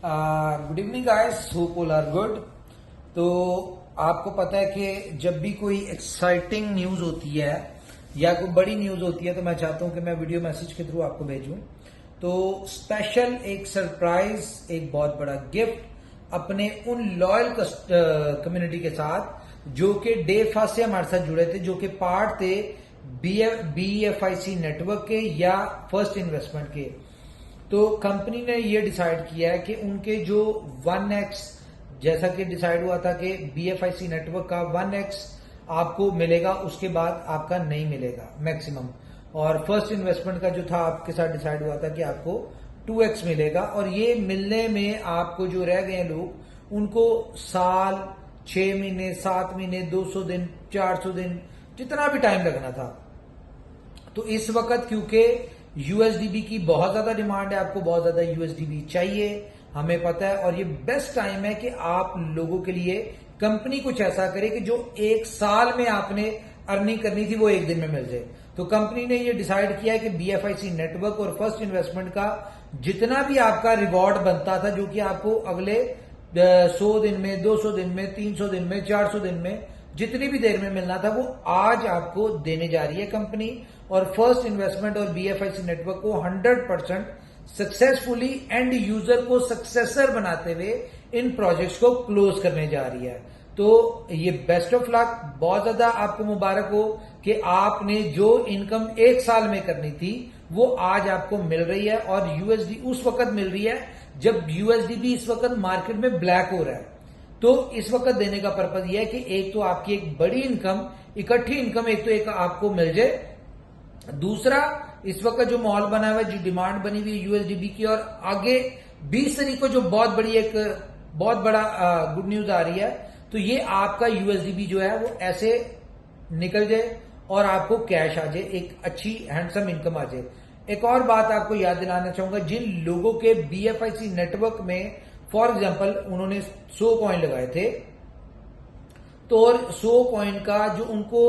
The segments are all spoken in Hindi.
Good evening guys, hope all are good. तो आपको पता है कि जब भी कोई एक्साइटिंग न्यूज होती है या कोई बड़ी न्यूज होती है तो मैं चाहता हूं कि मैं वीडियो मैसेज के थ्रू आपको भेजूं। तो स्पेशल एक सरप्राइज, एक बहुत बड़ा गिफ्ट अपने उन लॉयल कम्युनिटी के साथ जो कि डे फर्स्ट से हमारे साथ जुड़े थे, जो कि पार्ट थे BFIC नेटवर्क के या फर्स्ट इन्वेस्टमेंट के। तो कंपनी ने ये डिसाइड किया है कि उनके जो 1x, जैसा कि डिसाइड हुआ था कि BFIC नेटवर्क का 1x आपको मिलेगा, उसके बाद आपका नहीं मिलेगा मैक्सिमम। और फर्स्ट इन्वेस्टमेंट का जो था आपके साथ डिसाइड हुआ था कि आपको 2x मिलेगा। और ये मिलने में आपको जो रह गए लोग उनको साल, 6 महीने, 7 महीने, 200 दिन, 400 दिन, जितना भी टाइम लगना था। तो इस वक्त क्योंकि यूएसडीबी की बहुत ज्यादा डिमांड है, आपको बहुत ज्यादा यूएसडीबी चाहिए, हमें पता है। और ये बेस्ट टाइम है कि आप लोगों के लिए कंपनी कुछ ऐसा करे कि जो एक साल में आपने अर्निंग करनी थी वो एक दिन में मिल जाए। तो कंपनी ने ये डिसाइड किया है कि BFIC नेटवर्क और फर्स्ट इन्वेस्टमेंट का जितना भी आपका रिवॉर्ड बनता था, जो कि आपको अगले 100 दिन में, 200 दिन में, 300 दिन में, 400 दिन में, जितनी भी देर में मिलना था, वो आज आपको देने जा रही है कंपनी। और फर्स्ट इन्वेस्टमेंट और BFIC नेटवर्क को 100% सक्सेसफुली एंड यूजर को सक्सेसर बनाते हुए इन प्रोजेक्ट्स को क्लोज करने जा रही है। तो ये बेस्ट ऑफ लक, बहुत ज्यादा आपको मुबारक हो कि आपने जो इनकम एक साल में करनी थी वो आज आपको मिल रही है। और यूएसडी उस वक्त मिल रही है जब यूएसडी भी इस वक्त मार्केट में ब्लैक हो रहा है। तो इस वक्त देने का पर्पज यह है कि एक तो आपकी एक बड़ी इनकम, इकट्ठी इनकम एक तो एक आपको मिल जाए, दूसरा इस वक्त जो माहौल बना हुआ है, जो डिमांड बनी हुई है यूएसडीबी की, और आगे 20 तारीख को जो बहुत बड़ा गुड न्यूज आ रही है, तो ये आपका यूएसडीबी जो है वो ऐसे निकल जाए और आपको कैश आ जाए, एक अच्छी हैंडसम इनकम आ जाए। एक और बात आपको याद दिलाना चाहूंगा, जिन लोगों के BFIC नेटवर्क में फॉर एग्जाम्पल उन्होंने 100 कॉइन लगाए थे, तो और 100 कॉइन का जो उनको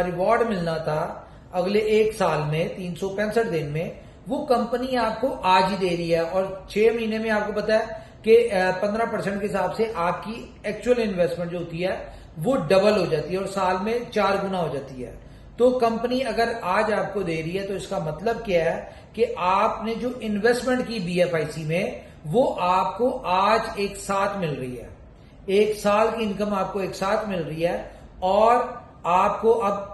रिवॉर्ड मिलना था अगले एक साल में 365 दिन में, वो कंपनी आपको आज ही दे रही है। और 6 महीने में आपको पता है कि 15% के हिसाब से आपकी एक्चुअल इन्वेस्टमेंट जो होती है वो डबल हो जाती है और साल में 4 गुना हो जाती है। तो कंपनी अगर आज आपको दे रही है तो इसका मतलब क्या है कि आपने जो इन्वेस्टमेंट की BFIC में वो आपको आज एक साथ मिल रही है। एक साल की इनकम आपको एक साथ मिल रही है और आपको अब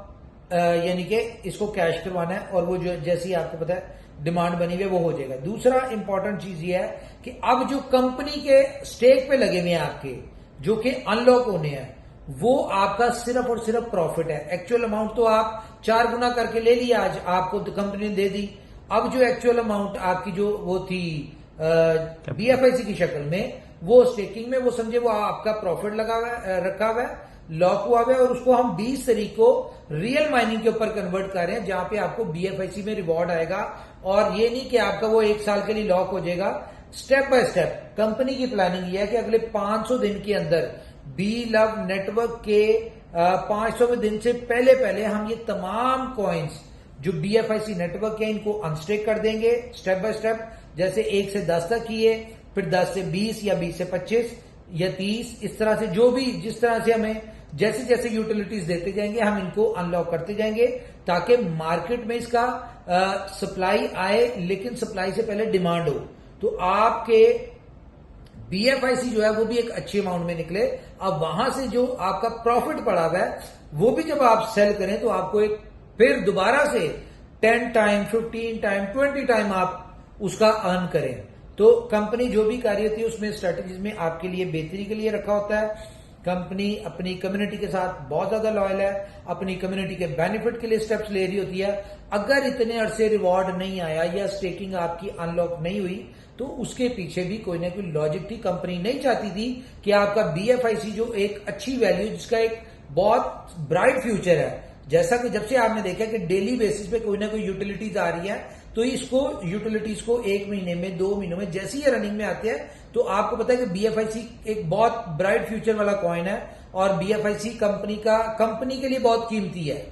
यानी कि इसको कैश करवाना है। और वो जो जैसी आपको पता है डिमांड बनी हुई है वो हो जाएगा। दूसरा इंपॉर्टेंट चीज ये है कि अब जो कंपनी के स्टेक पे लगे हुए हैं आपके, जो कि अनलॉक होने हैं, वो आपका सिर्फ और सिर्फ प्रॉफिट है। एक्चुअल अमाउंट तो आप 4 गुना करके ले लिया, आज आपको तो कंपनी ने दे दी। अब जो एक्चुअल अमाउंट आपकी जो वो थी BFIC की शक्ल में, वो स्टेकिंग में, वो समझे वो आपका प्रॉफिट लगा हुआ है, रखा हुआ है, लॉक हुआ हुआ है। और उसको हम 20 तारीख को रियल माइनिंग के ऊपर कन्वर्ट कर रहे हैं, जहां पे आपको BFIC में रिवॉर्ड आएगा। और ये नहीं कि आपका वो एक साल के लिए लॉक हो जाएगा, स्टेप बाय स्टेप कंपनी की प्लानिंग ये है कि अगले 500 दिन के अंदर BLove नेटवर्क के 500वें दिन से पहले पहले हम ये तमाम कॉइन्स जो BFIC नेटवर्क है इनको अनस्टेक कर देंगे स्टेप बाय स्टेप। जैसे 1 से 10 तक किए, फिर 10 से 20 या 20 से 25 या 30, इस तरह से जो भी जिस तरह से हमें जैसे जैसे यूटिलिटीज देते जाएंगे हम इनको अनलॉक करते जाएंगे, ताकि मार्केट में इसका सप्लाई आए, लेकिन सप्लाई से पहले डिमांड हो। तो आपके BFIC जो है वो भी एक अच्छे अमाउंट में निकले। अब वहां से जो आपका प्रॉफिट पड़ा हुआ है वो भी जब आप सेल करें तो आपको एक फिर दोबारा से 10 टाइम, 15 टाइम, 20 टाइम आप उसका अर्न करें। तो कंपनी जो भी कार्य होती है उसमें स्ट्रेटेजीज में आपके लिए बेहतरी के लिए रखा होता है। कंपनी अपनी कम्युनिटी के साथ बहुत ज्यादा लॉयल है, अपनी कम्युनिटी के बेनिफिट के लिए स्टेप्स ले रही होती है। अगर इतने अरसे रिवॉर्ड नहीं आया या स्टेकिंग आपकी अनलॉक नहीं हुई तो उसके पीछे भी कोई ना कोई लॉजिक थी। कंपनी नहीं चाहती थी कि आपका BFIC जो एक अच्छी वैल्यू, जिसका एक बहुत ब्राइट फ्यूचर है, जैसा कि जब से आपने देखा कि डेली बेसिस पे कोई ना कोई यूटिलिटीज आ रही है, तो इसको यूटिलिटीज को 1 महीने में, 2 महीनों में जैसे ही रनिंग में आते हैं, तो आपको पता है कि BFIC एक बहुत ब्राइट फ्यूचर वाला कॉइन है और BFIC कंपनी के लिए बहुत कीमती है।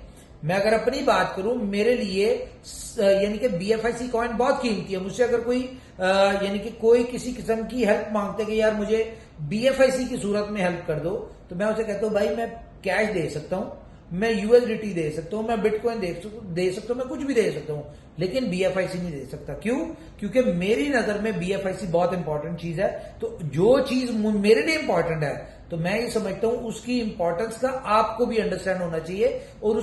मैं अगर अपनी बात करूं, मेरे लिए यानी कि BFIC कॉइन बहुत कीमती है। मुझसे अगर कोई यानी कि कोई किसी किस्म की हेल्प मांगते कि यार मुझे BFIC की सूरत में हेल्प कर दो, तो मैं उसे कहता हूं भाई मैं कैश दे सकता हूं, मैं USDT दे सकता हूं, मैं बिटकॉइन दे सकता हूं, मैं कुछ भी दे सकता हूं, लेकिन BFIC नहीं दे सकता। क्यों? क्योंकि मेरी नजर में BFIC बहुत इंपॉर्टेंट चीज है। तो जो चीज मेरे लिए इंपॉर्टेंट है, तो मैं ये समझता हूं उसकी इंपॉर्टेंस का आपको भी अंडरस्टैंड होना चाहिए और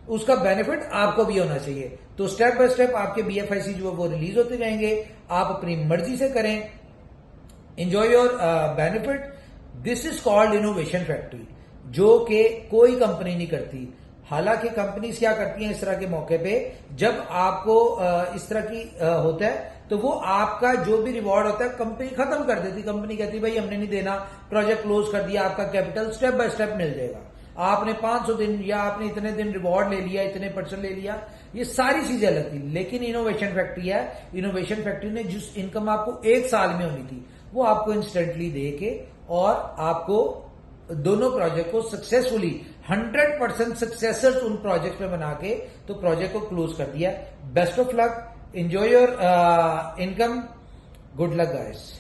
उसका बेनिफिट आपको भी होना चाहिए। तो स्टेप बाय स्टेप आपके BFIC जो है वो रिलीज होते जाएंगे, आप अपनी मर्जी से करें, enjoy your benefit. This is called innovation factory, जो कि कोई कंपनी नहीं करती। हालांकि कंपनीज क्या करती हैं इस तरह के मौके पे, जब आपको इस तरह की होता है तो वो आपका जो भी रिवॉर्ड होता है कंपनी खत्म कर देती। कंपनी कहती है भाई हमने नहीं देना, प्रोजेक्ट क्लोज कर दिया, आपका कैपिटल स्टेप बाय स्टेप मिल जाएगा। आपने 500 दिन या आपने इतने दिन रिवॉर्ड ले लिया, इतने % ले लिया, ये सारी चीजें अलग थी। लेकिन इनोवेशन फैक्ट्री है, इनोवेशन फैक्ट्री ने जिस इनकम आपको 1 साल में होनी थी वो आपको इंस्टेंटली दे के और आपको दोनों प्रोजेक्ट को सक्सेसफुली 100% सक्सेसर्स उन प्रोजेक्ट में बना के तो प्रोजेक्ट को क्लोज कर दिया। Best of luck, enjoy your income, good luck guys.